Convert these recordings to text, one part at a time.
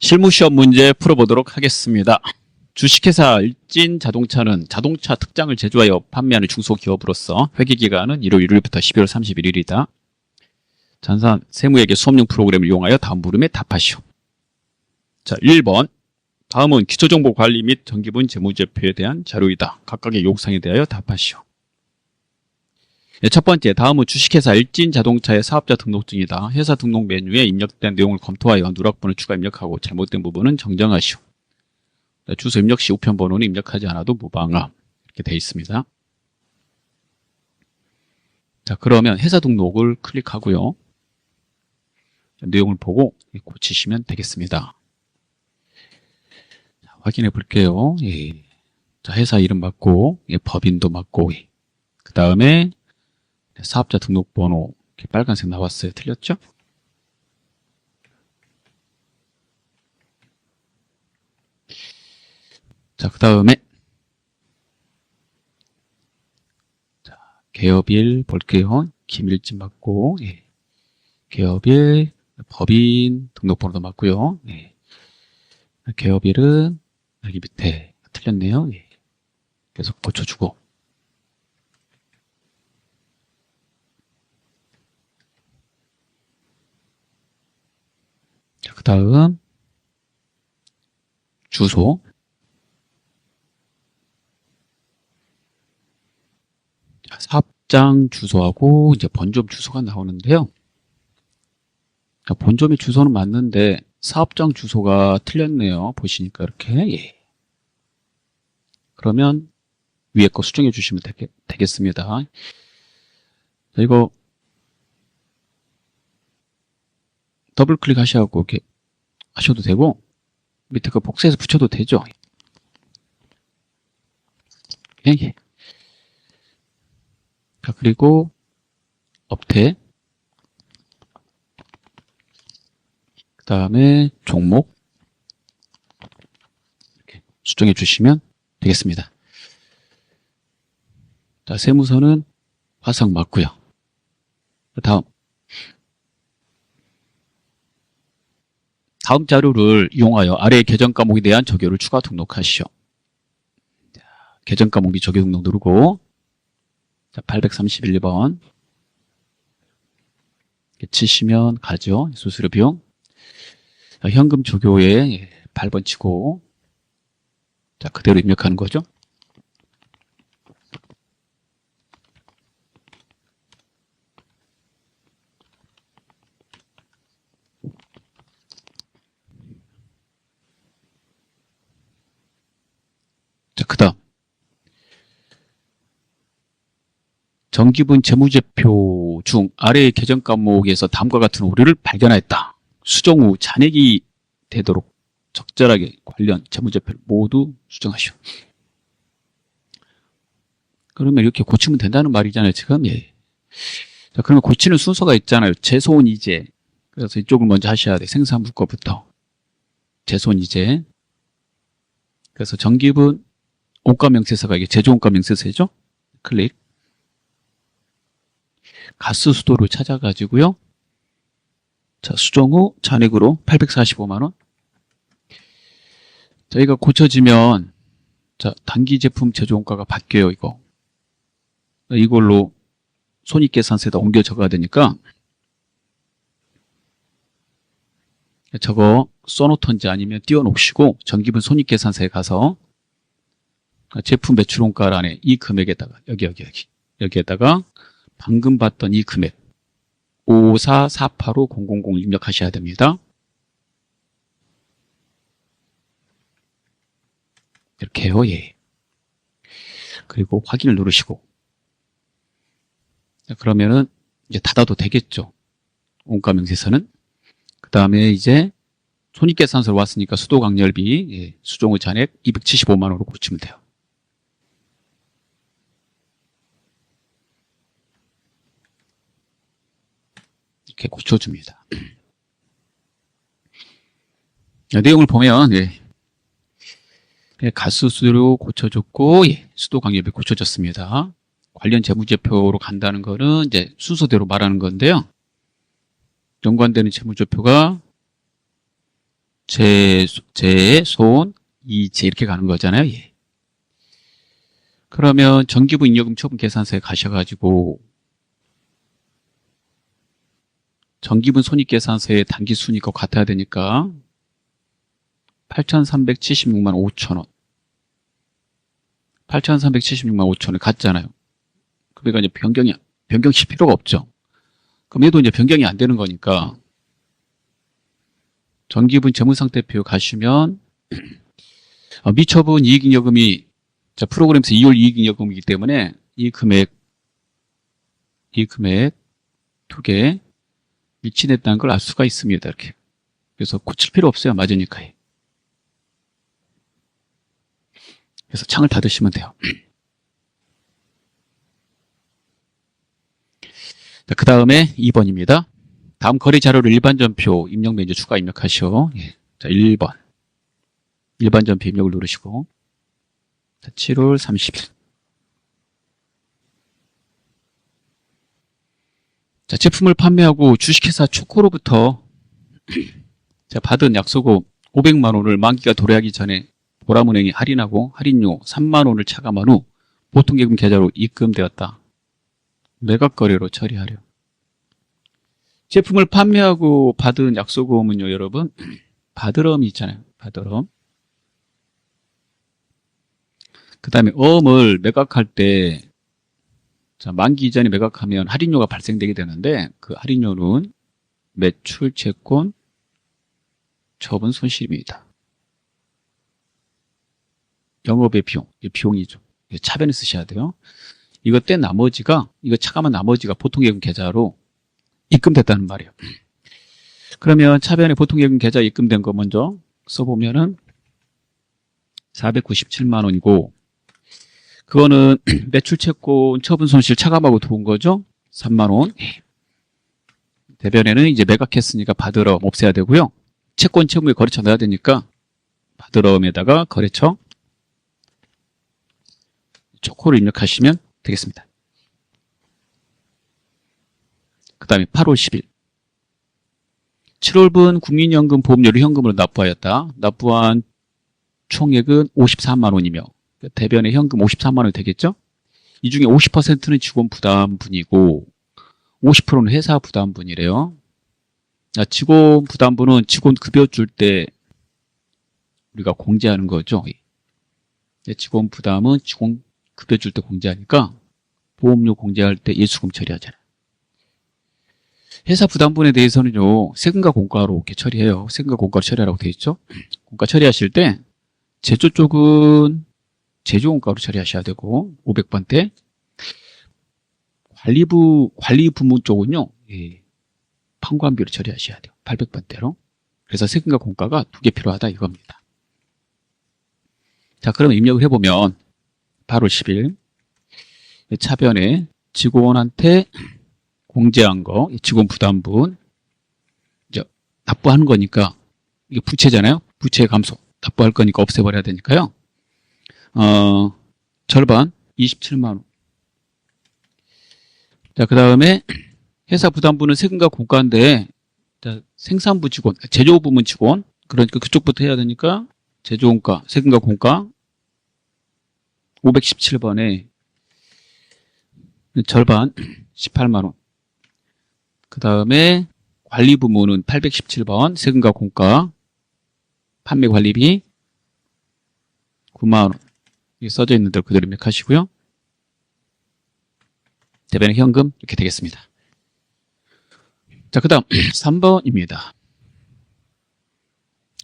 실무시험 문제 풀어보도록 하겠습니다. 주식회사 일진자동차는 자동차 특장을 제조하여 판매하는 중소기업으로서 회계기간은 1월 1일부터 12월 31일이다. 전산 세무회계 수업용 프로그램을 이용하여 다음 물음에 답하시오. 자, 1번. 다음은 기초정보관리 및 정기분 재무제표에 대한 자료이다. 각각의 요구사항에 대하여 답하시오. 첫 번째, 다음은 주식회사 일진자동차의 사업자 등록증이다. 회사 등록 메뉴에 입력된 내용을 검토하여 누락번호를 추가 입력하고 잘못된 부분은 정정하시오. 주소 입력 시 우편 번호는 입력하지 않아도 무방함. 이렇게 되어 있습니다. 자, 그러면 회사 등록을 클릭하고요. 내용을 보고 고치시면 되겠습니다. 자, 확인해 볼게요. 예. 자, 회사 이름 맞고, 예, 법인도 맞고, 예. 그 다음에 사업자 등록번호 이렇게 빨간색 나왔어요. 틀렸죠? 자, 그 다음에 개업일 볼게요. 김일진 맞고, 예. 개업일, 법인 등록번호도 맞고요. 예. 개업일은 여기 밑에 틀렸네요. 예. 계속 고쳐주고. 자, 그 다음 주소. 자, 사업장 주소하고 이제 본점 주소가 나오는데요. 자, 본점의 주소는 맞는데 사업장 주소가 틀렸네요. 보시니까 이렇게. 예. 그러면 위에 거 수정해 주시면 되겠습니다. 자, 이거 더블 클릭하셔갖고 이렇게 하셔도 되고 밑에 거 복사해서 붙여도 되죠. 예, 예. 자, 그리고 업태, 그 다음에 종목 이렇게 수정해 주시면 되겠습니다. 자, 세무서는 화상 맞고요. 다음 자료를 이용하여 아래의 계정 과목에 대한 적용을 추가 등록하시오. 자, 계정 과목 및 적용 등록 누르고, 자, 831번 치시면 가죠. 수수료 비용. 자, 현금 조교에 8번 치고, 자, 그대로 입력하는 거죠. 자, 그 다음 정기분 재무제표 중 아래의 계정 과목에서 다음과 같은 오류를 발견하였다. 수정 후 잔액이 되도록 적절하게 관련 재무제표를 모두 수정하시오. 그러면 이렇게 고치면 된다는 말이잖아요, 지금. 예. 자, 그러면 고치는 순서가 있잖아요. 재손 이제. 그래서 이쪽을 먼저 하셔야 돼. 생산부 거부터. 재손 이제. 그래서 정기분 원가명세서가 이게 제조원가명세서죠. 클릭. 가스 수도를 찾아가지고요. 자, 수정 후 잔액으로 845만원. 자, 이거 고쳐지면, 자, 단기 제품 제조원가가 바뀌어요, 이거. 이걸로 손익계산서에다 옮겨 적어야 되니까, 저거 써놓던지 아니면 띄워놓으시고, 정기분 손익계산서에 가서, 제품 매출원가란에 이 금액에다가, 여기에다가, 방금 봤던 이 금액 54485,000 입력하셔야 됩니다. 이렇게요. 예. 그리고 확인을 누르시고 그러면은 이제 닫아도 되겠죠. 원가명세서는. 그 다음에 이제 손익계산서로 왔으니까 수도강렬비, 예, 수정 후 잔액 275만원으로 고치면 돼요. 이렇게 고쳐줍니다. 내용을 보면, 예. 가스 수도료 고쳐줬고, 예. 수도 강렬비 고쳐졌습니다. 관련 재무제표로 간다는 거는 이제 순서대로 말하는 건데요. 연관되는 재무제표가 재, 손, 이재 이렇게 가는 거잖아요. 예. 그러면 정기부 잉여금 처분 계산서에 가셔가지고 정기분 손익계산서에 단기순이익과 같아야 되니까 8,376만 5천 원 8,376만 5천 원 같잖아요. 그러니까 이제 변경시 필요가 없죠. 그럼 얘도 이제 변경이 안 되는 거니까 정기분 재무상태표 가시면 미처분 이익잉여금이 자 프로그램에서 2월 이익잉여금이기 때문에 이 금액 두 개 일치됐다는 걸 알 수가 있습니다. 이렇게. 그래서 고칠 필요 없어요. 맞으니까. 그래서 창을 닫으시면 돼요. 그 다음에 2번입니다. 다음 거래 자료를 일반전표 입력 메뉴 추가 입력하시오. 예. 자, 1번. 일반전표 입력을 누르시고. 자, 7월 30일. 자, 제품을 판매하고 주식회사 초코로부터 자, 받은 약속금 500만 원을 만기가 도래하기 전에 보람은행이 할인하고 할인료 3만 원을 차감한 후 보통예금 계좌로 입금되었다. 매각거래로 처리하려. 제품을 판매하고 받은 약속금은요, 여러분, 바드럼이 있잖아요. 바드럼. 그 다음에 어음을 매각할 때 자, 만기 이전에 매각하면 할인료가 발생되게 되는데 그 할인료는 매출, 채권, 처분, 손실입니다. 영업의 비용, 이 비용이죠. 차변에 쓰셔야 돼요. 이거 뗀 나머지가, 이거 차감한 나머지가 보통예금 계좌로 입금됐다는 말이에요. 그러면 차변에 보통예금 계좌 입금된 거 먼저 써보면은 497만 원이고 그거는 매출, 채권, 처분, 손실 차감하고 들어온 거죠. 3만 원. 대변에는 이제 매각했으니까 받으러 없애야 되고요. 채권, 채무에 거래처 넣어야 되니까 받으러에다가 거래처 초코를 입력하시면 되겠습니다. 그 다음에 8월 10일 7월분 국민연금 보험료를 현금으로 납부하였다. 납부한 총액은 54만 원이며 대변에 현금 53만 원이 되겠죠? 이 중에 50%는 직원 부담분이고 50%는 회사 부담분이래요. 직원 부담분은 직원 급여 줄 때 우리가 공제하는 거죠. 직원 부담은 직원 급여 줄 때 공제하니까 보험료 공제할 때 예수금 처리하잖아요. 회사 부담분에 대해서는요, 세금과 공과로 이렇게 처리해요. 세금과 공과로 처리하라고 되어 있죠. 공과 처리하실 때 제조 쪽은 제조원가로 처리하셔야 되고 500번 때 관리 부문 쪽은요 판관비로 처리하셔야 돼요. 800번 대로. 그래서 세금과 공과가 두 개 필요하다 이겁니다. 자, 그러면 입력을 해보면 8월 10일 차변에 직원한테 공제한 거 직원 부담분 이제 납부하는 거니까 이게 부채잖아요. 부채 감소 납부할 거니까 없애버려야 되니까요. 절반 27만 원. 자, 그 다음에 회사 부담분은 세금과 공과인데 자, 생산부 직원, 제조부문 직원 그러니까 그쪽부터 해야 되니까 제조원가, 세금과 공과 517번에 절반 18만 원. 그 다음에 관리부문은 817번 세금과 공과 판매관리비 9만 원. 이게 써져 있는 대로 그대로 입력하시고요. 대변에 현금 이렇게 되겠습니다. 자, 그 다음 3번입니다.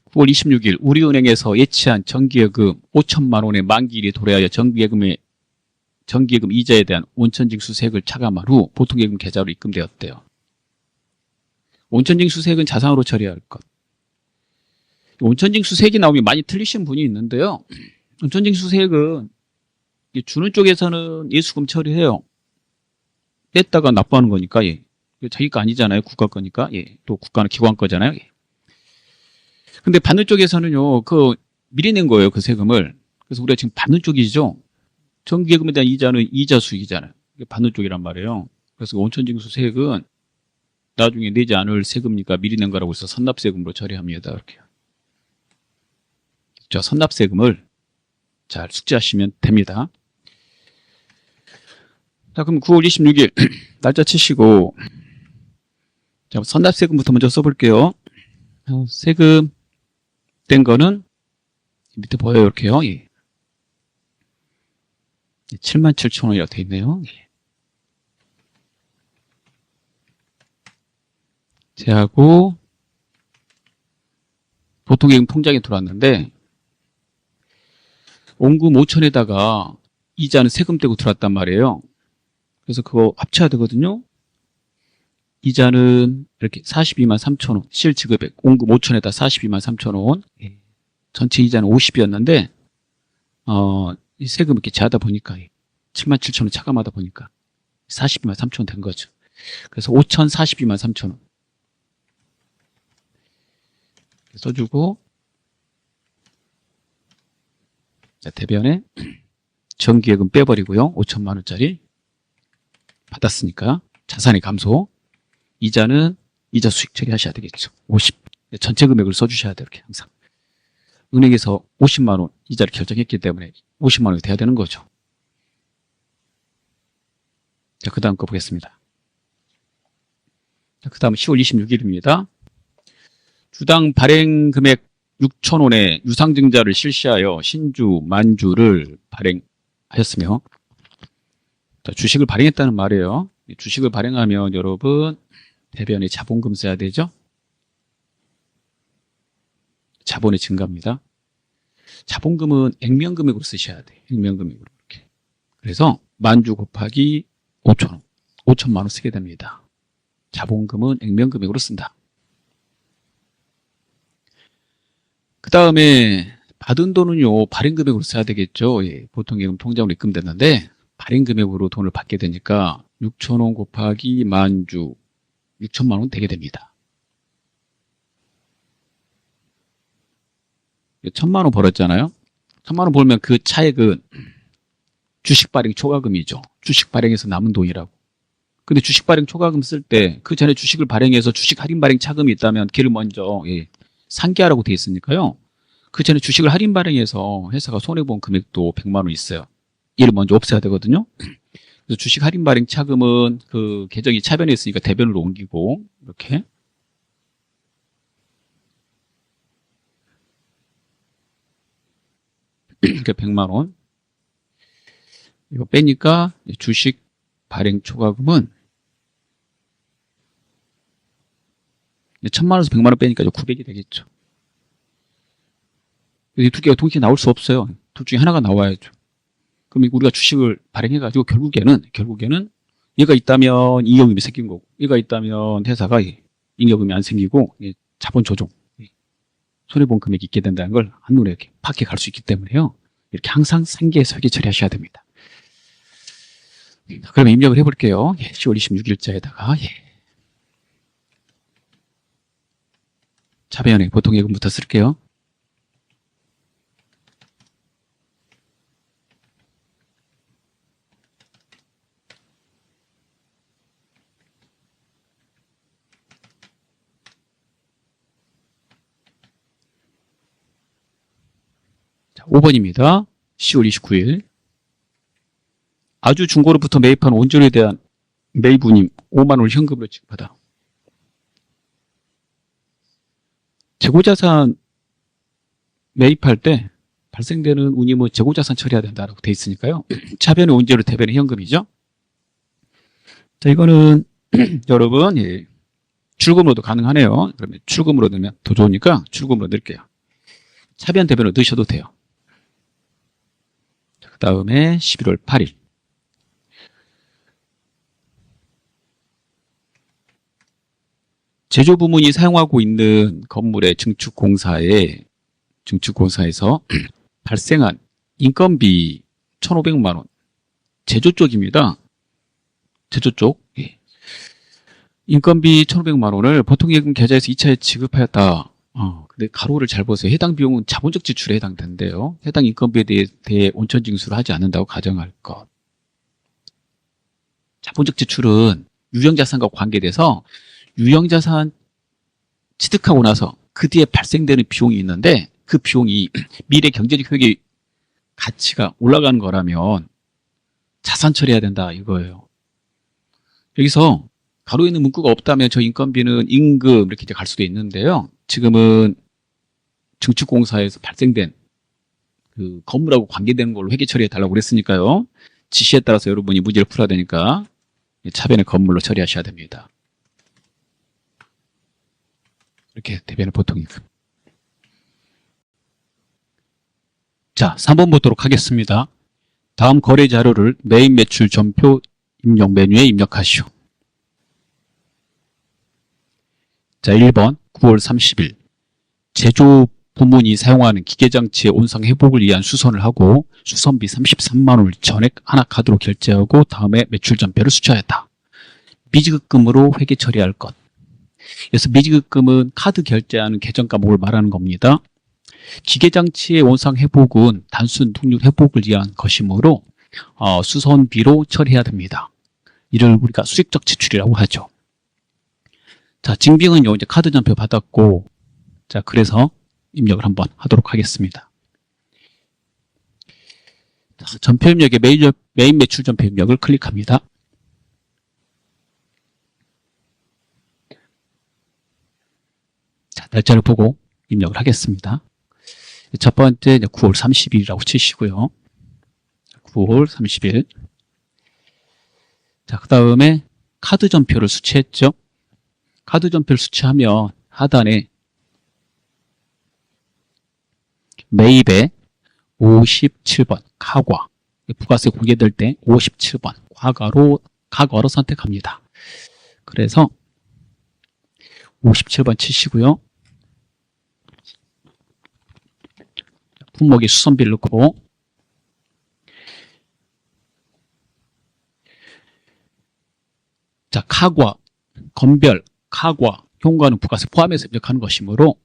9월 26일 우리은행에서 예치한 정기예금 5천만 원의 만기일이 도래하여 정기예금 이자에 대한 온천징수세액을 차감한 후 보통예금 계좌로 입금되었대요. 온천징수세액은 자산으로 처리할 것. 온천징수세액이 나오면 많이 틀리신 분이 있는데요. 온천징수세액은 주는 쪽에서는 예수금 처리해요. 뺐다가 납부하는 거니까 예. 자기 거 아니잖아요. 국가 거니까 예. 또 국가는 기관 거잖아요. 예. 근데 받는 쪽에서는요. 그 미리 낸 거예요. 그 세금을. 그래서 우리가 지금 받는 쪽이죠. 정기예금에 대한 이자는 이자 수익이잖아요. 이게 받는 쪽이란 말이에요. 그래서 온천징수세액은 나중에 내지 않을 세금이니까 미리 낸 거라고 해서 선납세금으로 처리합니다. 이렇게. 저 선납세금을 잘 숙지하시면 됩니다. 자, 그럼 9월 26일 날짜 치시고, 자, 선납세금부터 먼저 써볼게요. 세금 된 거는 밑에 보여요. 이렇게요. 예. 77,000원이라고 되어 있네요. 예. 제하고 보통예금 통장에 들어왔는데 원금 5천에다가 이자는 세금 떼고 들어왔단 말이에요. 그래서 그거 합쳐야 되거든요. 이자는 이렇게 42만 3천원, 실지급액 원금 5천에다 42만 3천원, 전체 이자는 50이었는데 이 세금 이렇게 제하다 보니까 7만 7천원 차감하다 보니까 42만 3천원 된 거죠. 그래서 5천 42만 3천원 써주고, 자, 대변에 정기예금 빼버리고요. 5천만 원짜리 받았으니까 자산의 감소, 이자는 이자 수익 처리하셔야 되겠죠. 50 전체 금액을 써주셔야 돼요. 이렇게 항상 은행에서 50만 원 이자를 결정했기 때문에 50만 원이 돼야 되는 거죠. 자, 그 다음 거 보겠습니다. 자, 그 다음은 10월 26일입니다. 주당 발행 금액 6,000원의 유상증자를 실시하여 신주, 만주를 발행하였으며, 자, 주식을 발행했다는 말이에요. 주식을 발행하면 여러분 대변에 자본금 써야 되죠. 자본의 증가입니다. 자본금은 액면금액으로 쓰셔야 돼요. 액면금액으로 이렇게. 그래서 만주 곱하기 5,000원, 5천만 원 쓰게 됩니다. 자본금은 액면금액으로 쓴다. 그 다음에 받은 돈은요, 발행금액으로 써야 되겠죠. 예, 보통 예금 통장으로 입금됐는데 발행금액으로 돈을 받게 되니까 6,000원 곱하기 만주 6천만 원 되게 됩니다. 1,000만 원 벌었잖아요. 1,000만 원 벌면 그 차액은 주식 발행 초과금이죠. 주식 발행해서 남은 돈이라고. 근데 주식 발행 초과금 쓸 때 그 전에 주식을 발행해서 주식 할인 발행 차금이 있다면 걔를 먼저 상기하라고 돼 있으니까요. 그 전에 주식을 할인 발행해서 회사가 손해본 금액도 100만 원 있어요. 이를 먼저 없애야 되거든요. 그래서 주식 할인 발행 차금은 그 계정이 차변에 있으니까 대변으로 옮기고 이렇게 그러니까 100만 원 이거 빼니까 주식 발행 초과금은 1,000만 원에서 100만 원 빼니까 900이 되겠죠. 이 두 개가 동시에 나올 수 없어요. 둘 중에 하나가 나와야죠. 그럼 우리가 주식을 발행해가지고 결국에는 얘가 있다면 잉여금이 생긴 거고, 얘가 있다면 회사가 잉여금이 안 생기고 자본 조정, 손해본 금액이 있게 된다는 걸 한눈에 이렇게 파악해 갈 수 있기 때문에요. 이렇게 항상 상기해서 회계 처리하셔야 됩니다. 그러면 입력을 해볼게요. 10월 26일자에다가 자배연행 보통예금부터 쓸게요. 자, 5번입니다. 10월 29일 아주 중고로부터 매입한 원전에 대한 매입운임 5만 원을 현금으로 지급하다. 재고자산 매입할 때 발생되는 운임은 재고자산 처리해야 된다고 돼 있으니까요. 차변의 원재료, 대변의 현금이죠. 자, 이거는 여러분 출금으로도 가능하네요. 그러면 출금으로 넣으면 더 좋으니까 출금으로 넣을게요. 차변, 대변으로 넣으셔도 돼요. 그 다음에 11월 8일 제조부문이 사용하고 있는 건물의 증축공사에서 발생한 인건비 1,500만 원. 제조 쪽입니다. 제조 쪽. 인건비 1,500만 원을 보통예금 계좌에서 2차에 지급하였다. 근데 가로를 잘 보세요. 해당 비용은 자본적 지출에 해당된대요. 해당 인건비에 대해 온천징수를 하지 않는다고 가정할 것. 자본적 지출은 유형자산과 관계돼서 유형자산 취득하고 나서 그 뒤에 발생되는 비용이 있는데 그 비용이 미래 경제적 효益가치가 올라가는 거라면 자산 처리해야 된다 이거예요. 여기서 가로 있는 문구가 없다면 저 인건비는 임금 이렇게 이제 갈 수도 있는데요. 지금은 증축공사에서 발생된 그 건물하고 관계되는 걸로 회계 처리해 달라고 그랬으니까요. 지시에 따라서 여러분이 문제를 풀어야 되니까 차변의 건물로 처리하셔야 됩니다. 이렇게 대변을 보통. 자, 3번 보도록 하겠습니다. 다음 거래 자료를 메인 매출 전표 입력 메뉴에 입력하시오. 자, 1번 9월 30일 제조 부문이 사용하는 기계장치의 온상 회복을 위한 수선을 하고 수선비 33만 원을 전액 하나 카드로 결제하고 다음에 매출 전표를 수취하였다. 미지급금으로 회계 처리할 것. 그래서 미지급금은 카드 결제하는 계정 과목을 말하는 겁니다. 기계장치의 온상 회복은 단순 능률 회복을 위한 것이므로 수선비로 처리해야 됩니다. 이를 우리가 수익적 지출이라고 하죠. 자, 징빙은요, 이제 카드 전표 받았고, 자, 그래서 입력을 한번 하도록 하겠습니다. 자, 전표 입력에 메인 매출 전표 입력을 클릭합니다. 자, 날짜를 보고 입력을 하겠습니다. 첫 번째 9월 30일이라고 치시고요. 9월 30일. 자, 그 다음에 카드 전표를 수취했죠. 카드 전표를 수취하면 하단에 매입에 57번 카과, 부가세 공개될 때 57번 과거로 선택합니다. 그래서 57번 치시고요. 품목에 수선비를 넣고 자, 카과, 건별, 카과, 효과는 부가세 포함해서 입력하는 것이므로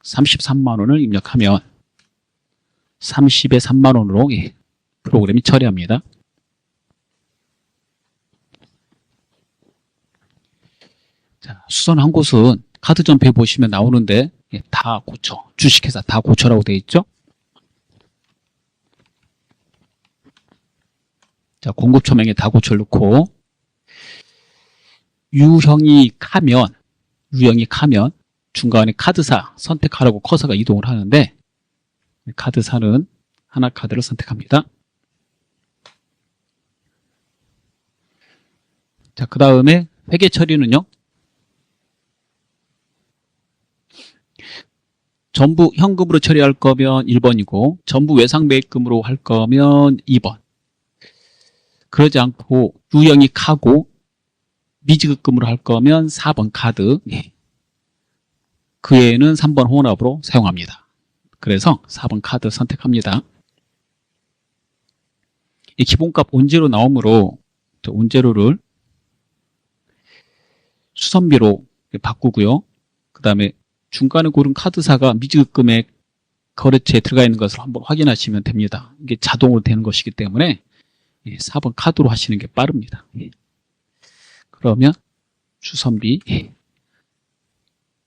33만 원을 입력하면 30에 3만 원으로 프로그램이 처리합니다. 자, 수선한 곳은 카드 전표에 보시면 나오는데 다 고쳐, 주식회사 다 고쳐라고 되어 있죠. 자, 공급처명에 다 고쳐를 넣고 유형이 카면 중간에 카드사 선택하라고 커서가 이동을 하는데 카드사는 하나 카드를 선택합니다. 자, 그 다음에 회계 처리는요. 전부 현금으로 처리할 거면 1번이고 전부 외상매입금으로 할 거면 2번. 그러지 않고 유형이 카고 미지급금으로 할 거면 4번 카드. 그 외에는 3번 혼합으로 사용합니다. 그래서 4번 카드 선택합니다. 이 기본값 온제로 나오므로 온제로를 수선비로 바꾸고요. 그 다음에 중간에 고른 카드사가 미지급금액 거래처에 들어가 있는 것을 한번 확인하시면 됩니다. 이게 자동으로 되는 것이기 때문에 4번 카드로 하시는 게 빠릅니다. 그러면 수선비,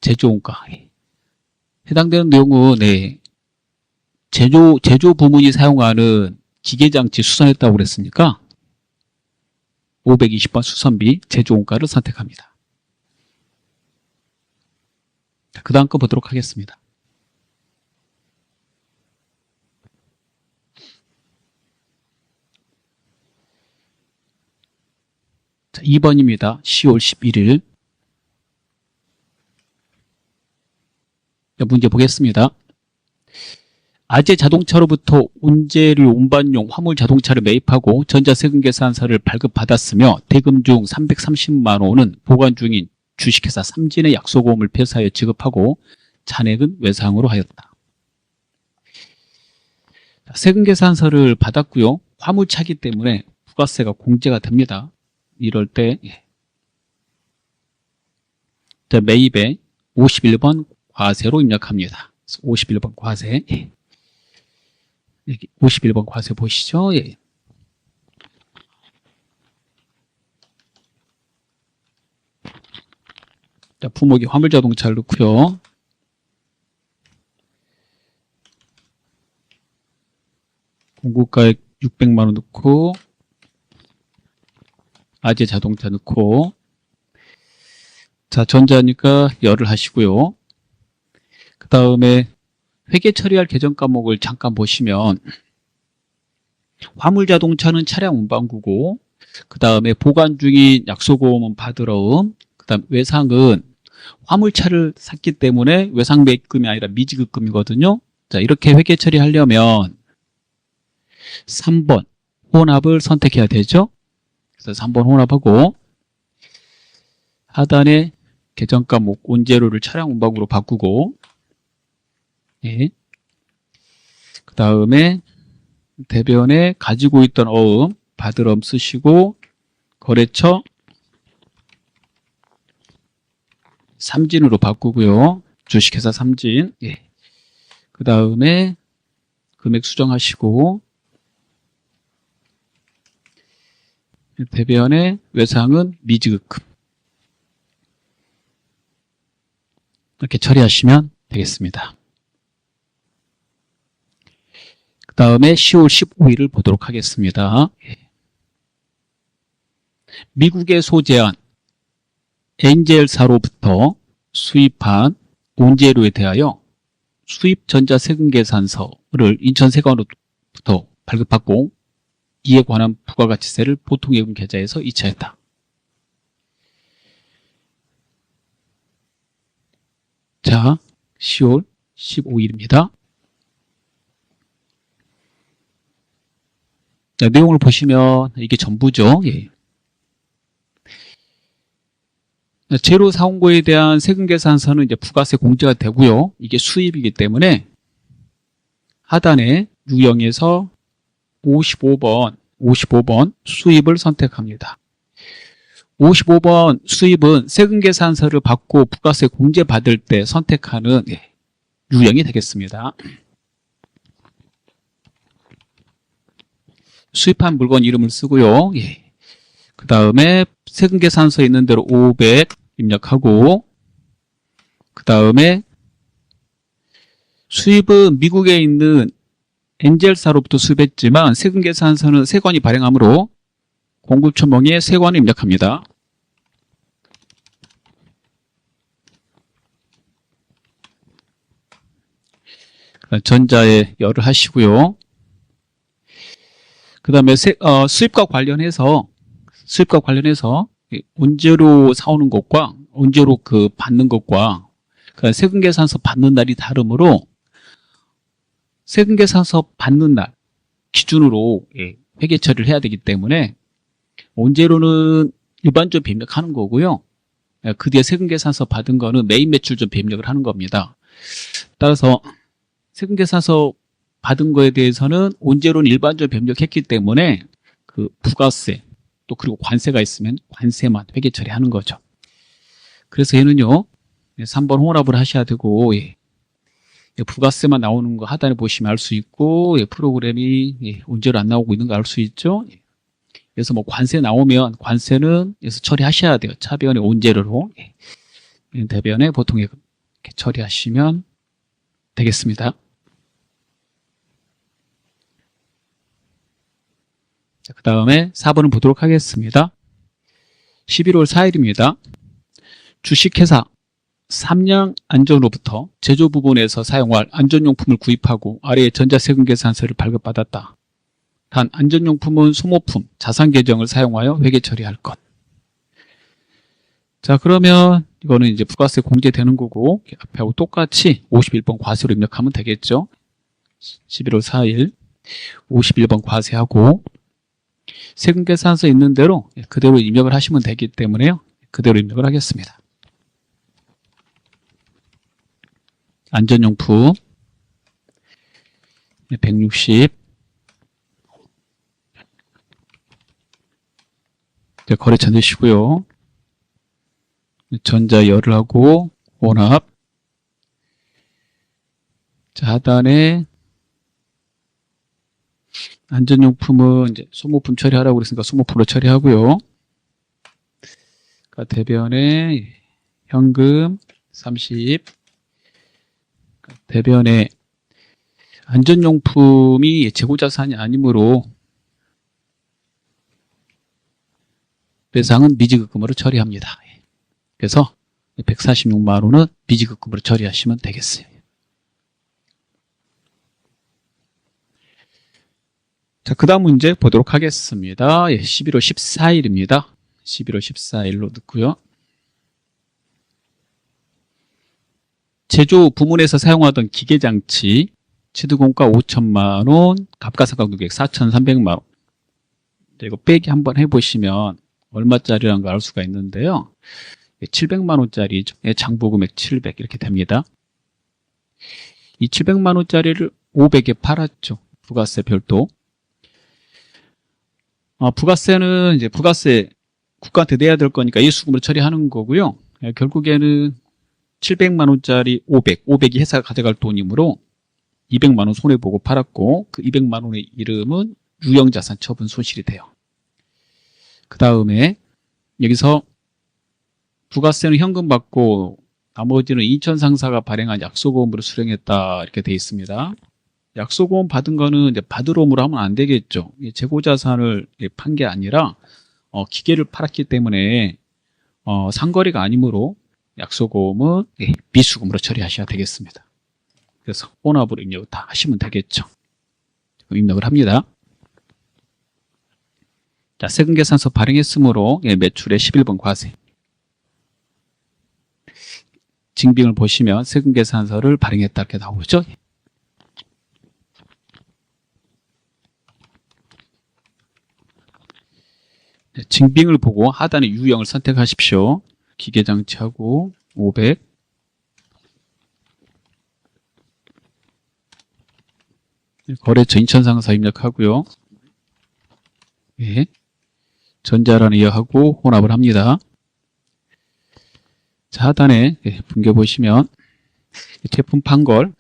제조원가 해당되는 내용은 제조 부문이 사용하는 기계장치 수선했다고 그랬으니까 520번 수선비 제조원가를 선택합니다. 그 다음 거 보도록 하겠습니다. 자, 2번입니다. 10월 11일. 문제 보겠습니다. 아재 자동차로부터 온재료 운반용 화물 자동차를 매입하고 전자세금계산서를 발급받았으며 대금 중 330만 원은 보관 중인 주식회사 삼진의 약소보험을 폐사하여 지급하고 잔액은 외상으로 하였다. 세금계산서를 받았고요. 화물차기 때문에 부가세가 공제가 됩니다. 이럴 때 매입에 51번 과세로 입력합니다. 51번 과세. 여기 51번 과세 보시죠. 예. 자, 품목이 화물자동차를 넣고요. 공급가액 600만 원 넣고 아재 자동차 넣고 자 전자니까 열을 하시고요. 그 다음에 회계 처리할 계정 과목을 잠깐 보시면 화물 자동차는 차량 운반구고 그 다음에 보관 중인 약소보험은 받으러음 그 다음 외상은 화물차를 샀기 때문에 외상 매입금이 아니라 미지급금이거든요. 자 이렇게 회계 처리하려면 3번 혼합을 선택해야 되죠. 그래서 3번 혼합하고 하단에 계정 과목 원재료를 차량 운반구로 바꾸고 예. 그 다음에 대변에 가지고 있던 어음 받으럼 쓰시고 거래처 삼진으로 바꾸고요. 주식회사 삼진. 예. 그 다음에 금액 수정하시고 대변의 외상은 미지급금 이렇게 처리하시면 되겠습니다. 그 다음에 10월 15일을 보도록 하겠습니다. 미국에 소재한 엔젤사로부터 수입한 원재료에 대하여 수입 전자세금계산서를 인천세관으로부터 발급받고 이에 관한 부가가치세를 보통예금 계좌에서 이체했다. 자, 10월 15일입니다. 자, 내용을 보시면 이게 전부죠. 예. 재료 사원고에 대한 세금계산서는 이제 부가세 공제가 되고요. 이게 수입이기 때문에 하단에 유형에서 55번 수입을 선택합니다. 55번 수입은 세금계산서를 받고 부가세 공제 받을 때 선택하는 유형이 되겠습니다. 수입한 물건 이름을 쓰고요. 예. 그 다음에 세금계산서에 있는 대로 500 입력하고 그 다음에 수입은 미국에 있는 엔젤사로부터 수입했지만 세금계산서는 세관이 발행하므로 공급처명에 세관을 입력합니다. 전자에 열을 하시고요. 그 다음에 수입과 관련해서 원재료 사오는 것과 원재료 받는 것과 세금계산서 받는 날이 다르므로 세금계산서 받는 날 기준으로 회계 처리를 해야 되기 때문에 원재료는 일반적으로 입력하는 거고요. 그 뒤에 세금계산서 받은 거는 매입 매출점 입력을 하는 겁니다. 따라서 세금계산서 받은 거에 대해서는 원재료는 일반적으로 입력했기 때문에 그 부가세 또 그리고 관세가 있으면 관세만 회계 처리하는 거죠. 그래서 얘는요 3번 혼합을 하셔야 되고 부가세만 나오는 거 하단에 보시면 알 수 있고 프로그램이 원재료 안 나오고 있는 거 알 수 있죠. 그래서 뭐 관세 나오면 관세는 여기서 처리하셔야 돼요. 차변의 원재료로 대변에 보통 이렇게 처리하시면 되겠습니다. 그 다음에 4번을 보도록 하겠습니다. 11월 4일입니다. 주식회사 삼양안전으로부터 제조 부분에서 사용할 안전용품을 구입하고 아래의 전자세금계산서를 발급받았다. 단 안전용품은 소모품, 자산계정을 사용하여 회계 처리할 것. 자, 그러면 이거는 이제 부가세 공제되는 거고 앞에하고 똑같이 51번 과세로 입력하면 되겠죠. 11월 4일 51번 과세하고 세금계산서 있는 대로 그대로 입력을 하시면 되기 때문에요. 그대로 입력을 하겠습니다. 안전용품 160 거래처 넣으시고요. 전자 열을 하고 혼합 자, 하단에 안전용품은 이제 소모품 처리하라고 그랬으니까 소모품으로 처리하고요. 그러니까 대변에 현금 30 대변에 안전용품이 재고자산이 아니므로 배상은 미지급금으로 처리합니다. 그래서 146만 원은 미지급금으로 처리하시면 되겠어요. 자, 그 다음 문제 보도록 하겠습니다. 11월 14일입니다. 11월 14일로 넣고요. 제조 부문에서 사용하던 기계장치 취득원가 5천만 원, 감가상각금액 4,300만 원. 이거 빼기 한번 해보시면 얼마짜리라는 걸 알 수가 있는데요. 700만 원짜리죠. 장부금액 700 이렇게 됩니다. 이 700만 원짜리를 500에 팔았죠. 부가세 별도. 부가세는 이제 부가세 국가한테 내야 될 거니까 예수금으로 처리하는 거고요. 결국에는 700만 원짜리 500이 회사가 가져갈 돈이므로 200만 원 손해보고 팔았고 그 200만 원의 이름은 유형자산 처분 손실이 돼요. 그 다음에 여기서 부가세는 현금 받고 나머지는 인천상사가 발행한 약소보험으로 수령했다 이렇게 돼 있습니다. 약소보험 받은 거는 이제 받으러오므로 하면 안 되겠죠. 재고자산을 판 게 아니라 기계를 팔았기 때문에 상거래가 아니므로 약소보험은 미수금으로 처리하셔야 되겠습니다. 그래서 혼합으로 입력을 다 하시면 되겠죠. 입력을 합니다. 자, 세금계산서 발행했으므로 매출의 11번 과세. 징빙을 보시면 세금계산서를 발행했다 이렇게 나오죠. 징빙을 보고 하단에 유형을 선택하십시오. 기계장치하고 500. 거래처 인천상사 입력하고요. 예. 전자란 이어하고 혼합을 합니다. 자, 하단에 분겨 보시면 제품 판걸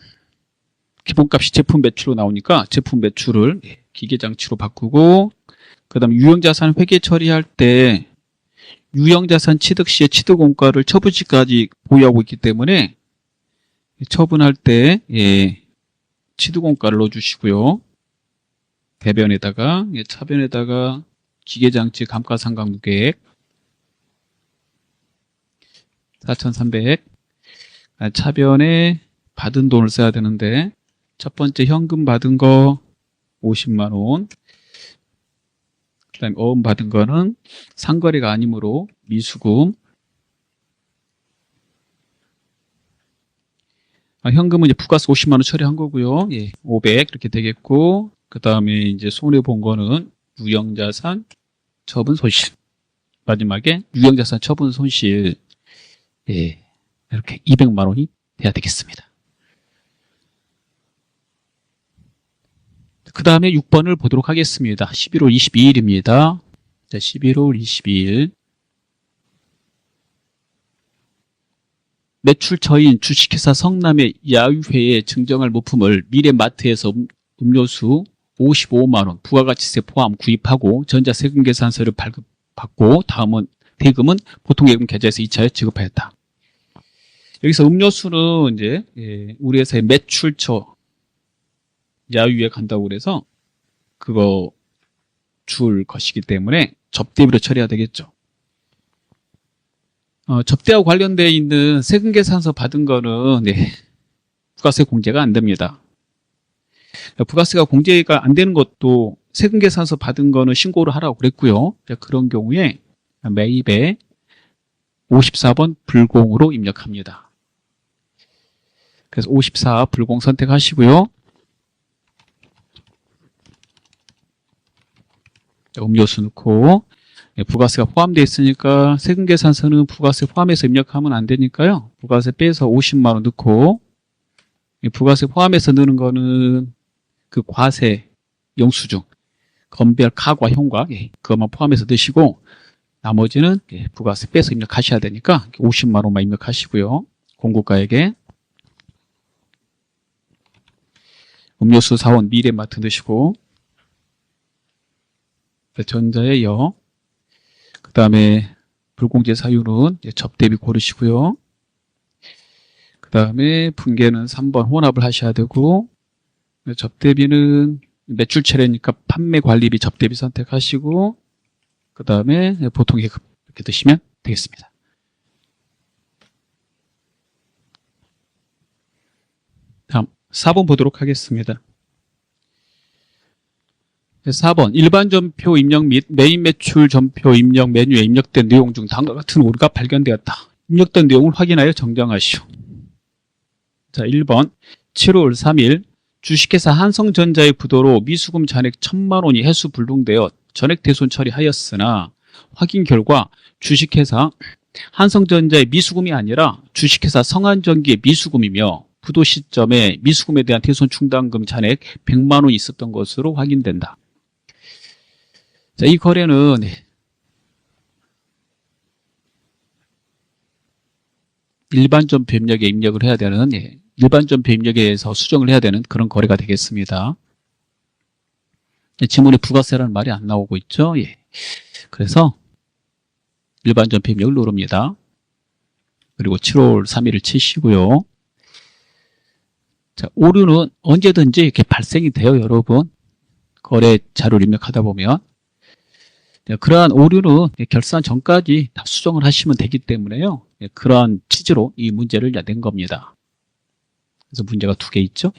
기본값이 제품 매출로 나오니까 제품 매출을 기계장치로 바꾸고 그 다음에 유형자산 회계 처리할 때 유형자산 취득 시에 취득원가를 처분 시까지 보유하고 있기 때문에 처분할 때 취득원가를 넣어주시고요. 대변에다가 차변에다가 기계장치 감가상각무계획 4,300 차변에 받은 돈을 써야 되는데 첫 번째 현금 받은 거 50만 원 그 다음에 어음 받은 거는 상거래가 아니므로 미수금 현금은 이제 부가세 50만 원 처리한 거고요. 500 이렇게 되겠고 그 다음에 이제 손해 본 거는 유형자산 처분 손실 마지막에 유형자산 처분 손실 이렇게 200만 원이 돼야 되겠습니다. 그 다음에 6번을 보도록 하겠습니다. 11월 22일입니다. 자, 11월 22일 매출처인 주식회사 성남의 야유회에 증정할 물품을 미래마트에서 음료수 55만 원 부가가치세 포함 구입하고 전자세금계산서를 발급받고 다음은 대금은 보통예금 계좌에서 2차에 지급하였다. 여기서 음료수는 이제 우리 회사의 매출처 야유회 간다고 그래서 그거 줄 것이기 때문에 접대비로 처리해야 되겠죠. 접대와 관련되어 있는 세금계산서 받은 거는 부가세 공제가 안 됩니다. 부가세가 공제가 안 되는 것도 세금계산서 받은 거는 신고를 하라고 그랬고요. 그런 경우에 매입에 54번 불공으로 입력합니다. 그래서 54 불공 선택하시고요. 음료수 넣고 부가세가 포함되어 있으니까 세금계산서는 부가세 포함해서 입력하면 안 되니까요. 부가세 빼서 50만 원 넣고 부가세 포함해서 넣는 거는 그 과세 영수증 건별 카과 현과 그것만 포함해서 넣으시고 나머지는 부가세 빼서 입력하셔야 되니까 50만 원만 입력하시고요. 공고가액에 음료수 사원 미래마트 넣으시고 전자의 여 그 다음에 불공제 사유는 접대비 고르시고요. 그 다음에 분계는 3번 혼합을 하셔야 되고 접대비는 매출 차례니까 판매 관리비 접대비 선택하시고 그 다음에 보통 예금 이렇게 드시면 되겠습니다. 다음 4번 보도록 하겠습니다. 4번 일반 전표 입력 및 메인 매출 전표 입력 메뉴에 입력된 내용 중 다음과 같은 오류가 발견되었다. 입력된 내용을 확인하여 정정하시오. 자, 1번 7월 3일 주식회사 한성전자의 부도로 미수금 잔액 1,000만 원이 해수 불능되어 전액 대손 처리하였으나 확인 결과 주식회사 한성전자의 미수금이 아니라 주식회사 성한전기의 미수금이며 부도 시점에 미수금에 대한 대손 충당금 잔액 100만 원이 있었던 것으로 확인된다. 자, 이 거래는 일반 전표 입력에 입력을 해야 되는 일반 전표 입력에서 수정을 해야 되는 그런 거래가 되겠습니다. 지문에 부가세라는 말이 안 나오고 있죠. 예. 그래서 일반 전표 입력을 누릅니다. 그리고 7월 3일을 치시고요. 자, 오류는 언제든지 이렇게 발생이 돼요, 여러분. 거래 자료를 입력하다 보면. 그러한 오류는 결산 전까지 다 수정을 하시면 되기 때문에요. 그러한 취지로 이 문제를 낸 겁니다. 그래서 문제가 2개 있죠.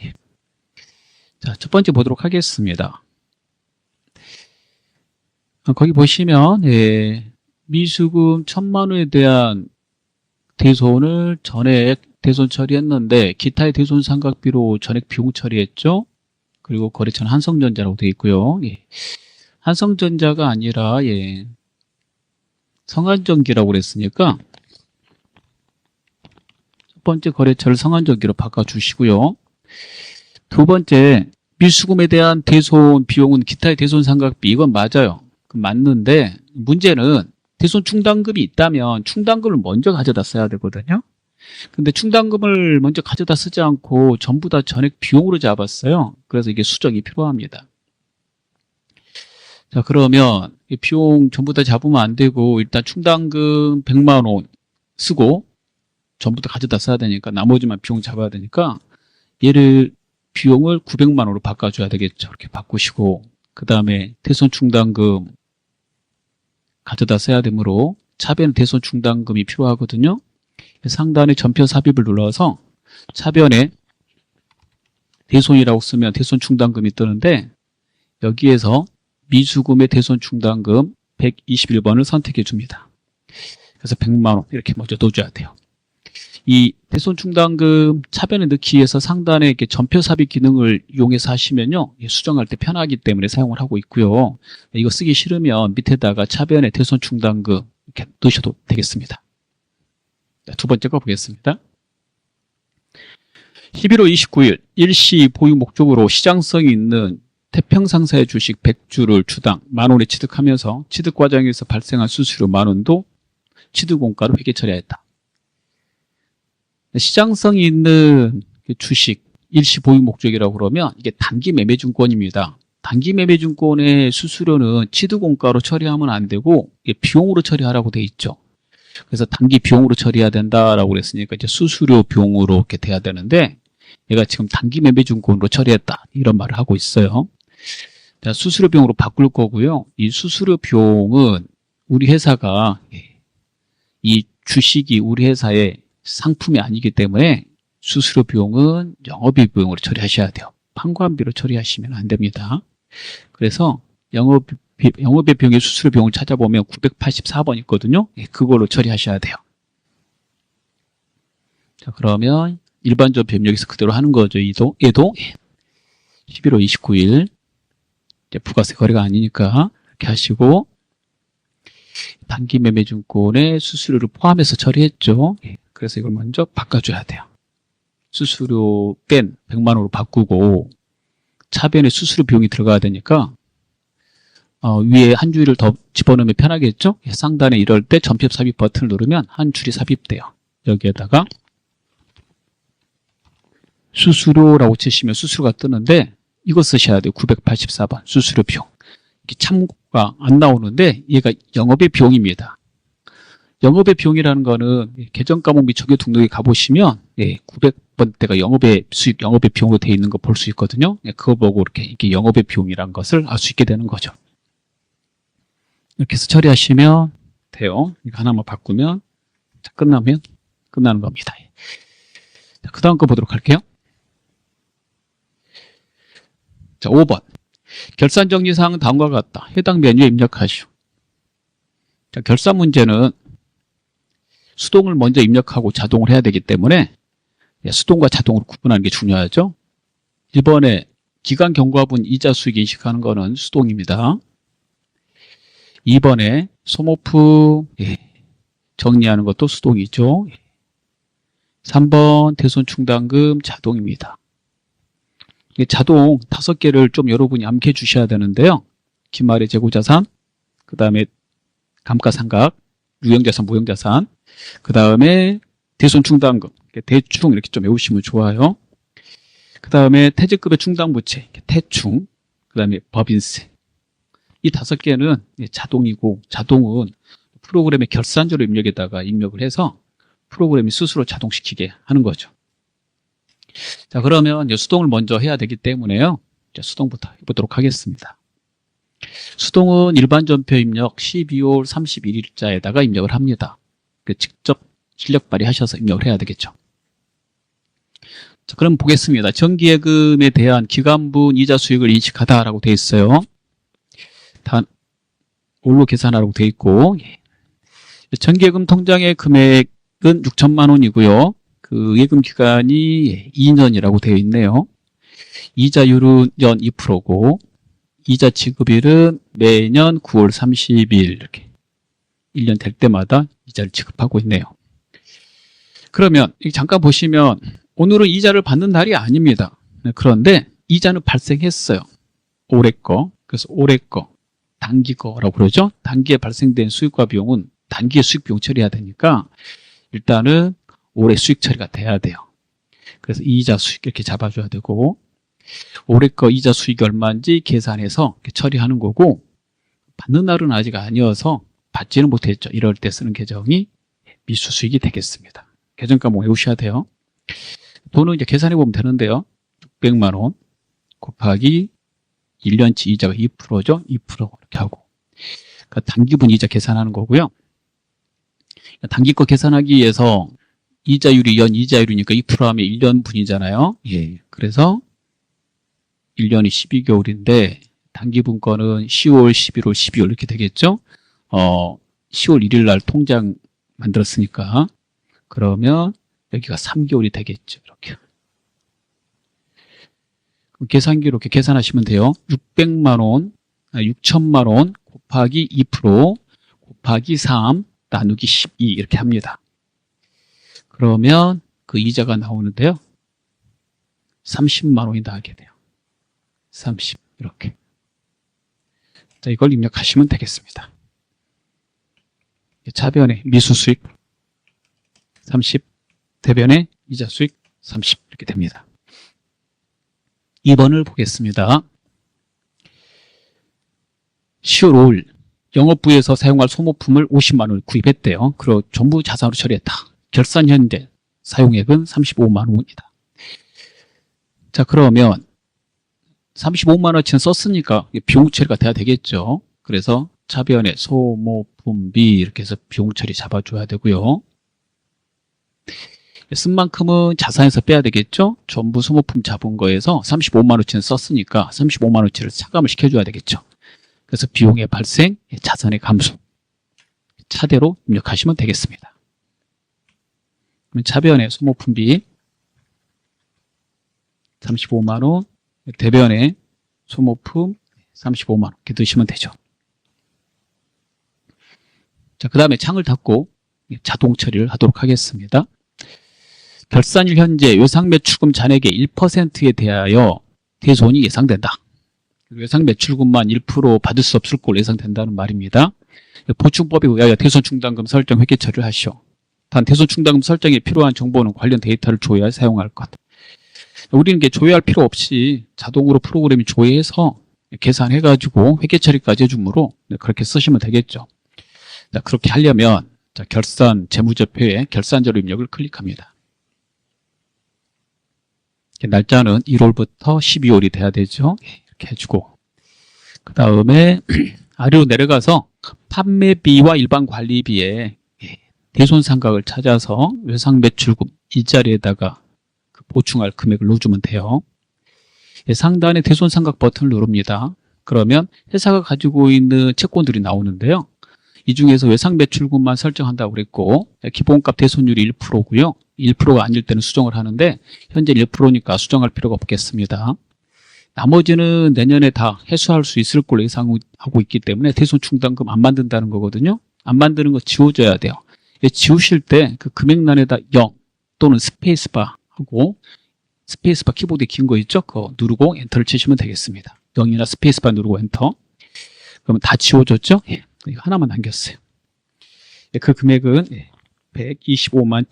자, 첫 번째 보도록 하겠습니다. 거기 보시면 미수금 1,000만 원에 대한 대손을 전액 대손 처리했는데 기타의 대손 상각비로 전액 비용 처리했죠. 그리고 거래처는 한성전자라고 되어 있고요. 한성전자가 아니라 성한전기라고 그랬으니까 첫 번째 거래처를 성한전기로 바꿔주시고요. 두 번째 미수금에 대한 대손 비용은 기타의 대손 상각비, 이건 맞아요. 맞는데 문제는 대손 충당금이 있다면 충당금을 먼저 가져다 써야 되거든요. 근데 충당금을 먼저 가져다 쓰지 않고 전부 다 전액 비용으로 잡았어요. 그래서 이게 수정이 필요합니다. 자, 그러면 이 비용 전부 다 잡으면 안 되고 일단 충당금 100만 원 쓰고 전부 다 가져다 써야 되니까 나머지만 비용 잡아야 되니까 얘를 비용을 900만 원으로 바꿔줘야 되겠죠. 이렇게 바꾸시고 그 다음에 대손 충당금 가져다 써야 되므로 차변 대손 충당금이 필요하거든요. 상단에 전표 삽입을 눌러서 차변에 대손이라고 쓰면 대손 충당금이 뜨는데 여기에서 미수금의 대손 충당금 121번을 선택해 줍니다. 그래서 100만 원 이렇게 먼저 넣어줘야 돼요. 이 대손 충당금 차변에 넣기 위해서 상단에 이렇게 전표 삽입 기능을 이용해서 하시면요, 수정할 때 편하기 때문에 사용을 하고 있고요. 이거 쓰기 싫으면 밑에다가 차변에 대손 충당금 이렇게 넣으셔도 되겠습니다. 두 번째 거 보겠습니다. 11월 29일 일시 보유 목적으로 시장성이 있는 태평상사의 주식 100주를 주당 만원에 취득하면서 취득 과정에서 발생한 수수료 만원도 취득원가로 회계 처리하였다. 시장성이 있는 주식 일시 보유 목적이라고 그러면 이게 단기 매매증권입니다. 단기 매매증권의 수수료는 취득원가로 처리하면 안 되고 이게 비용으로 처리하라고 돼 있죠. 그래서 단기 비용으로 처리해야 된다라고 그랬으니까 이제 수수료 비용으로 이렇게 돼야 되는데 얘가 지금 단기 매매증권으로 처리했다 이런 말을 하고 있어요. 자, 수수료 비용으로 바꿀 거고요. 이 수수료 비용은 우리 회사가 이 주식이 우리 회사의 상품이 아니기 때문에 수수료 비용은 영업이익 비용으로 처리하셔야 돼요. 판관비로 처리하시면 안 됩니다. 그래서 영업의 비용의 수수료 비용을 찾아보면 984번 있거든요. 그걸로 처리하셔야 돼요. 자, 그러면 일반적 비용여기서 그대로 하는 거죠. 얘도 11월 29일 이제 부가세 거래가 아니니까 이렇게 하시고 단기 매매증권의 수수료를 포함해서 처리했죠. 그래서 이걸 먼저 바꿔줘야 돼요. 수수료 뺀 100만 원으로 바꾸고 차변에 수수료 비용이 들어가야 되니까 위에 한 줄을 더 집어넣으면 편하겠죠? 상단에 이럴 때 전표 삽입 버튼을 누르면 한 줄이 삽입돼요. 여기에다가 수수료라고 치시면 수수료가 뜨는데 이거 쓰셔야 돼요. 984번 수수료 비용. 이게 참고가 안 나오는데 얘가 영업의 비용입니다. 영업의 비용이라는 거는 계정 과목 및 정규 등록에 가보시면 900번대가 영업의 수익, 영업의 비용으로 되어 있는 거 볼 수 있거든요. 그거 보고 이렇게 이게 영업의 비용이라는 것을 알 수 있게 되는 거죠. 이렇게 해서 처리하시면 돼요. 이거 하나만 바꾸면 끝나면 끝나는 겁니다. 자, 그 다음 거 보도록 할게요. 자, 5번. 결산 정리사항은 다음과 같다. 해당 메뉴에 입력하시오. 자, 결산 문제는 수동을 먼저 입력하고 자동을 해야 되기 때문에 수동과 자동으로 구분하는 게 중요하죠. 1번에 기간 경과분 이자 수익 인식하는 거는 수동입니다. 2번에 소모품 정리하는 것도 수동이죠. 3번 대손 충당금 자동입니다. 자동 5개를 좀 여러분이 암기해 주셔야 되는데요. 기말의 재고자산, 그 다음에 감가상각, 유형자산, 무형자산, 그 다음에 대손 충당금, 대충 이렇게 좀 외우시면 좋아요. 그 다음에 퇴직급의 충당부채, 대충, 그 다음에 법인세. 이 5개는 자동이고, 자동은 프로그램의 결산조로 입력에다가 입력을 해서 프로그램이 스스로 자동시키게 하는 거죠. 자, 그러면 수동을 먼저 해야 되기 때문에요. 수동부터 해보도록 하겠습니다. 수동은 일반 전표 입력 12월 31일자에다가 입력을 합니다. 직접 실력 발휘하셔서 입력을 해야 되겠죠. 자, 그럼 보겠습니다. 정기예금에 대한 기간분 이자 수익을 인식하다라고 되어 있어요. 올로 계산하라고 되어 있고, 정기예금 통장의 금액은 6천만 원이고요. 그 예금 기간이 2년이라고 되어 있네요. 이자율은 연 2%고, 이자 지급일은 매년 9월 30일 이렇게 1년 될 때마다 이자를 지급하고 있네요. 그러면 잠깐 보시면 오늘은 이자를 받는 날이 아닙니다. 그런데 이자는 발생했어요. 올해 거. 그래서 올해 거, 단기 거라고 그러죠. 단기에 발생된 수익과 비용은 단기에 수익 비용 처리해야 되니까 일단은 올해 수익 처리가 돼야 돼요. 그래서 이자 수익 이렇게 잡아줘야 되고, 올해 거 이자 수익이 얼마인지 계산해서 처리하는 거고, 받는 날은 아직 아니어서 받지는 못했죠. 이럴 때 쓰는 계정이 미수 수익이 되겠습니다. 계정 과목 외우셔야 돼요. 돈은 이제 계산해 보면 되는데요. 600만 원 곱하기 1년치 이자가 2%죠. 2% 이렇게 하고. 그러니까 단기분 이자 계산하는 거고요. 단기 거 계산하기 위해서 이자율이 연 이자율이니까 2% 하면 1년분이잖아요. 예. 그래서 1년이 12개월인데 단기분 거는 10월, 11월, 12월 이렇게 되겠죠. 10월 1일 날 통장 만들었으니까 그러면 여기가 3개월이 되겠죠. 이렇게. 계산기로 이렇게 계산하시면 돼요. 6천만 원 곱하기 2% 곱하기 3 나누기 12 이렇게 합니다. 그러면 그 이자가 나오는데요. 30만 원이 나게 돼요. 30 이렇게. 자, 이걸 입력하시면 되겠습니다. 차변에 미수 수익 30, 대변에 이자 수익 30 이렇게 됩니다. 2번을 보겠습니다. 10월 5일 영업부에서 사용할 소모품을 50만 원을 구입했대요. 그리고 전부 자산으로 처리했다. 결산 현재 사용액은 35만 원입니다. 자, 그러면 35만 원치는 썼으니까 비용 처리가 돼야 되겠죠. 그래서 차변에 소모품비 이렇게 해서 비용 처리 잡아줘야 되고요. 쓴 만큼은 자산에서 빼야 되겠죠. 전부 소모품 잡은 거에서 35만 원치는 썼으니까 35만 원치를 차감을 시켜줘야 되겠죠. 그래서 비용의 발생, 자산의 감소 차대로 입력하시면 되겠습니다. 차변에 소모품비 35만 원, 대변에 소모품 35만 원 이렇게 넣으시면 되죠. 자, 그 다음에 창을 닫고 자동 처리를 하도록 하겠습니다. 결산일 현재 외상매출금 잔액의 1%에 대하여 대손이 예상된다. 외상매출금만 1% 받을 수 없을 걸로 예상된다는 말입니다. 보충법에 의하여 대손충당금 설정 회계 처리를 하시오. 단 대손충당금 설정에 필요한 정보는 관련 데이터를 조회하여 사용할 것. 우리는 이게 조회할 필요 없이 자동으로 프로그램이 조회해서 계산해가지고 회계 처리까지 해주므로 그렇게 쓰시면 되겠죠. 자, 그렇게 하려면 자, 결산 재무제표에 결산자료 입력을 클릭합니다. 날짜는 1월부터 12월이 돼야 되죠. 이렇게 해주고, 그 다음에 아래로 내려가서 판매비와 일반 관리비에 대손상각을 찾아서 외상매출금 이 자리에다가 보충할 금액을 넣어주면 돼요. 상단에 대손상각 버튼을 누릅니다. 그러면 회사가 가지고 있는 채권들이 나오는데요. 이 중에서 외상매출금만 설정한다고 그랬고, 기본값 대손율이 1%고요. 1%가 아닐 때는 수정을 하는데 현재 1%니까 수정할 필요가 없겠습니다. 나머지는 내년에 다 해소할 수 있을 걸로 예상하고 있기 때문에 대손 충당금 안 만든다는 거거든요. 안 만드는 거 지워줘야 돼요. 지우실 때 그 금액란에다 0 또는 스페이스바 하고, 스페이스바 키보드에 긴 거 있죠? 그거 누르고 엔터를 치시면 되겠습니다. 0이나 스페이스바 누르고 엔터. 그러면 다 지워졌죠? 이거 하나만 남겼어요. 그 금액은 125만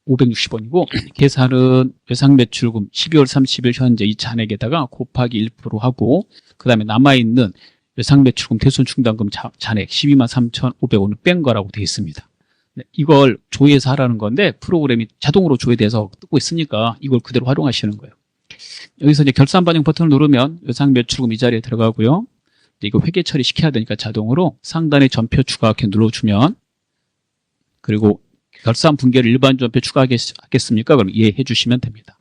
1,560원이고 계산은 외상매출금 12월 30일 현재 이 잔액에다가 곱하기 1% 하고, 그 다음에 남아있는 외상매출금 대손충당금 잔액 12만 3,500원을 뺀 거라고 되어 있습니다. 이걸 조회해서 하라는 건데 프로그램이 자동으로 조회돼서 뜨고 있으니까 이걸 그대로 활용하시는 거예요. 여기서 이제 결산 반영 버튼을 누르면 외상매출금 이 자리에 들어가고요. 이거 회계 처리 시켜야 되니까 자동으로 상단에 전표 추가 이렇게 눌러주면, 그리고 결산 분계를 일반 전표 추가하겠습니까? 그럼 예 해주시면 됩니다.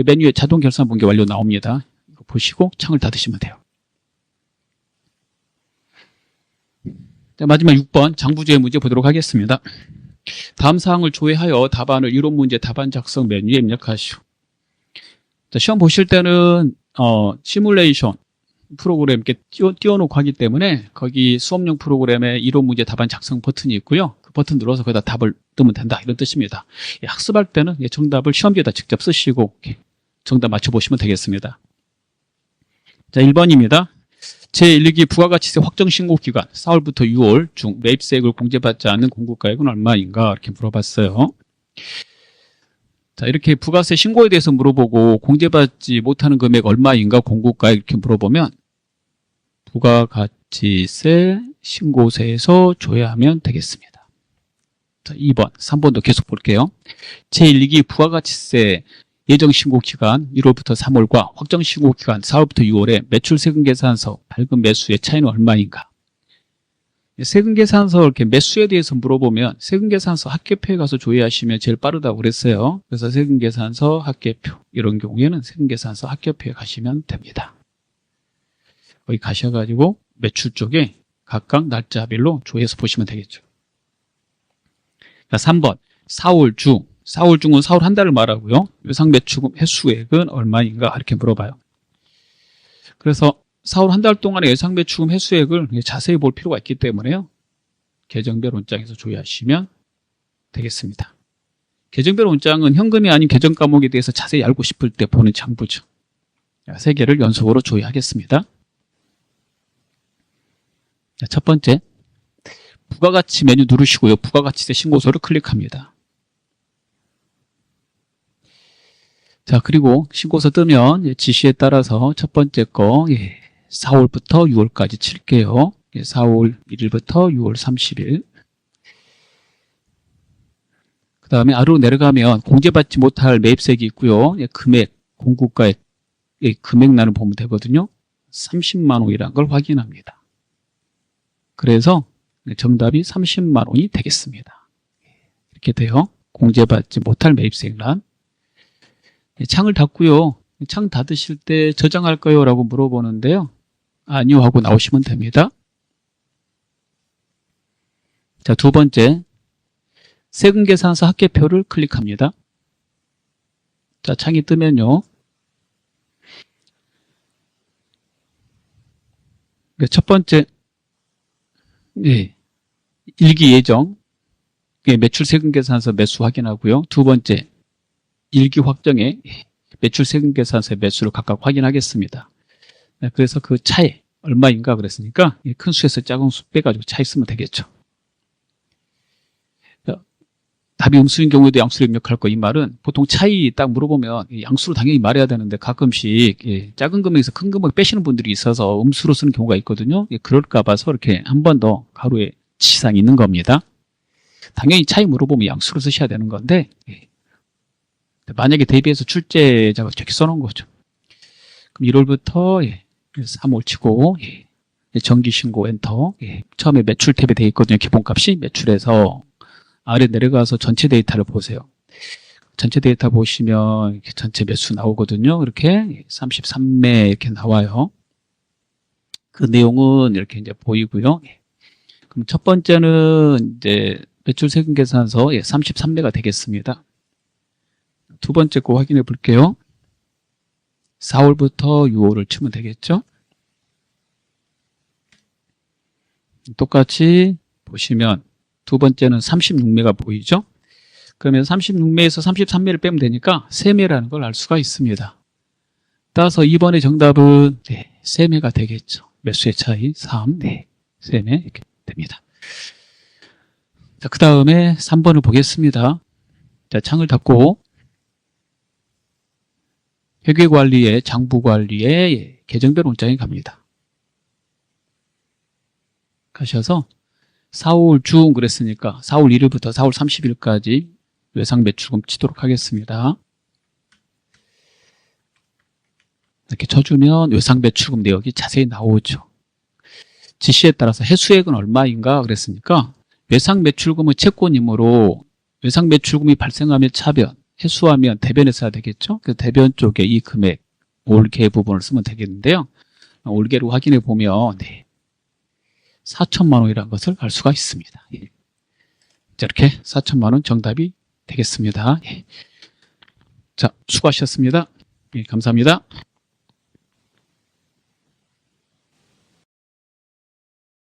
메뉴에 자동 결산 분계 완료 나옵니다. 이거 보시고 창을 닫으시면 돼요. 자, 마지막 6번 장부조회 문제 보도록 하겠습니다. 다음 사항을 조회하여 답안을 이론 문제 답안 작성 메뉴에 입력하시오. 자, 시험 보실 때는 시뮬레이션 프로그램 이렇게 띄워놓고 하기 때문에 거기 수업용 프로그램에 이론 문제 답안 작성 버튼이 있고요. 그 버튼 눌러서 거기다 답을 넣으면 된다, 이런 뜻입니다. 학습할 때는 정답을 시험지에다 직접 쓰시고 정답 맞춰보시면 되겠습니다. 자, 1번입니다. 제1기 부가가치세 확정신고기간 4월부터 6월 중 매입세액을 공제받지 않는 공급가액은 얼마인가, 이렇게 물어봤어요. 자, 이렇게 부가세 신고에 대해서 물어보고 공제받지 못하는 금액 얼마인가 공급가액 이렇게 물어보면 부가가치세 신고세에서 조회하면 되겠습니다. 자, 2번, 3번도 계속 볼게요. 제1기 부가가치세 예정신고기간 1월부터 3월과 확정신고기간 4월부터 6월에 매출세금계산서 발급 매수의 차이는 얼마인가? 세금계산서 이렇게 매수에 대해서 물어보면 세금계산서 합계표에 가서 조회하시면 제일 빠르다고 그랬어요. 그래서 세금계산서 합계표, 이런 경우에는 세금계산서 합계표에 가시면 됩니다. 거기 가셔가지고 매출 쪽에 각각 날짜별로 조회해서 보시면 되겠죠. 자, 3번 4월 중, 4월 중은 4월 한 달을 말하고요. 외상매출금 회수액은 얼마인가, 이렇게 물어봐요. 그래서 4월 한 달 동안의 예상매출금 회수액을 자세히 볼 필요가 있기 때문에요. 계정별 원장에서 조회하시면 되겠습니다. 계정별 원장은 현금이 아닌 계정 과목에 대해서 자세히 알고 싶을 때 보는 장부죠. 3개를 연속으로 조회하겠습니다. 첫 번째, 부가가치 메뉴 누르시고요. 부가가치세 신고서를 클릭합니다. 자, 그리고 신고서 뜨면 지시에 따라서 첫 번째 거 4월부터 6월까지 칠게요. 4월 1일부터 6월 30일. 그 다음에 아래로 내려가면 공제받지 못할 매입세액이 있고요. 금액, 공급가액, 금액란을 보면 되거든요. 30만 원이라는 걸 확인합니다. 그래서 정답이 30만 원이 되겠습니다. 이렇게 돼요. 공제받지 못할 매입세액란. 창을 닫고요. 창 닫으실 때 저장할까요? 라고 물어보는데요. 아니요 하고 나오시면 됩니다. 자, 두 번째, 세금계산서 합계표를 클릭합니다. 자, 창이 뜨면요. 첫 번째, 일기 예정, 매출 세금계산서 매수 확인하고요. 두 번째, 일기 확정에 매출 세금계산서의 매수를 각각 확인하겠습니다. 그래서 그 차이 얼마인가 그랬으니까 큰 수에서 작은 수 빼가지고 차이 쓰면 되겠죠. 답이 음수인 경우에도 양수를 입력할 거, 이 말은 보통 차이 딱 물어보면 양수로 당연히 말해야 되는데 가끔씩 작은 금액에서 큰 금액 빼시는 분들이 있어서 음수로 쓰는 경우가 있거든요. 그럴까 봐서 이렇게 한 번 더 가로에 지시사항이 있는 겁니다. 당연히 차이 물어보면 양수로 쓰셔야 되는 건데, 예. 만약에 대비해서 출제자가 저렇게 써놓은 거죠. 그럼 1월부터, 예. 3월 치고, 예. 정기신고 엔터. 예. 처음에 매출 탭에 되어 있거든요. 기본값이. 매출에서 아래 내려가서 전체 데이터를 보세요. 전체 데이터 보시면 이렇게 전체 매수 나오거든요. 이렇게 33매 이렇게 나와요. 그 내용은 이렇게 이제 보이고요. 그럼 첫 번째는 이제 매출 세금 계산서 33매가 되겠습니다. 두 번째 거 확인해 볼게요. 4월부터 6월을 치면 되겠죠. 똑같이 보시면 두 번째는 36매가 보이죠. 그러면 36매에서 33매를 빼면 되니까 3매라는 걸 알 수가 있습니다. 따라서 이번에 정답은 3매가 되겠죠. 매수의 차이 3, 3매 이렇게 됩니다. 자, 그 다음에 3번을 보겠습니다. 자, 창을 닫고 회계관리에 장부관리에 계정별 원장에 갑니다. 가셔서 4월 중 그랬으니까 4월 1일부터 4월 30일까지 외상매출금 치도록 하겠습니다. 이렇게 쳐주면 외상매출금 내역이 자세히 나오죠. 지시에 따라서 해수액은 얼마인가 그랬으니까 외상매출금은 채권이므로 외상매출금이 발생하면 차변, 해수하면 대변에 써야 되겠죠. 그래서 대변 쪽에 이 금액, 올계 부분을 쓰면 되겠는데요. 올계로 확인해 보면 4천만 원이라는 것을 알 수가 있습니다. 자, 이렇게 4천만 원 정답이 되겠습니다. 자, 수고하셨습니다. 감사합니다.